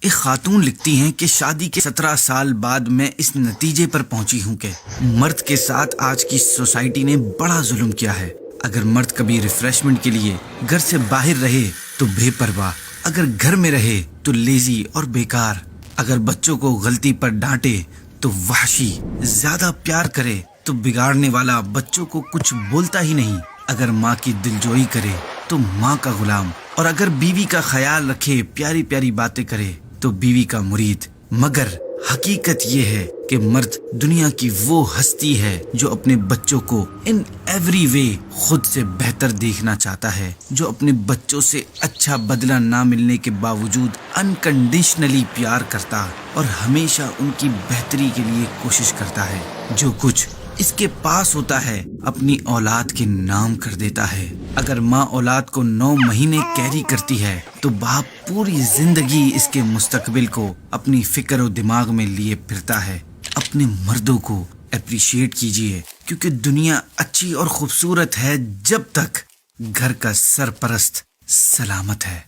ایک خاتون لکھتی ہیں کہ شادی کے 17 سال بعد میں اس نتیجے پر پہنچی ہوں کہ مرد کے ساتھ آج کی سوسائٹی نے بڑا ظلم کیا ہے۔ اگر مرد کبھی ریفریشمنٹ کے لیے گھر سے باہر رہے تو بے پرواہ، اگر گھر میں رہے تو لیزی اور بیکار، اگر بچوں کو غلطی پر ڈانٹے تو وحشی، زیادہ پیار کرے تو بگاڑنے والا، بچوں کو کچھ بولتا ہی نہیں، اگر ماں کی دلجوئی کرے تو ماں کا غلام، اور اگر بیوی کا خیال رکھے، پیاری پیاری باتیں کرے تو بیوی کا مرید۔ مگر حقیقت یہ ہے کہ مرد دنیا کی وہ ہستی ہے جو اپنے بچوں کو ان ایوری وے خود سے بہتر دیکھنا چاہتا ہے، جو اپنے بچوں سے اچھا بدلہ نہ ملنے کے باوجود انکنڈیشنلی پیار کرتا اور ہمیشہ ان کی بہتری کے لیے کوشش کرتا ہے۔ جو کچھ اس کے پاس ہوتا ہے اپنی اولاد کے نام کر دیتا ہے۔ اگر ماں اولاد کو 9 مہینے کیری کرتی ہے تو باپ پوری زندگی اس کے مستقبل کو اپنی فکر و دماغ میں لیے پھرتا ہے۔ اپنے مردوں کو اپریشیٹ کیجئے، کیونکہ دنیا اچھی اور خوبصورت ہے جب تک گھر کا سرپرست سلامت ہے۔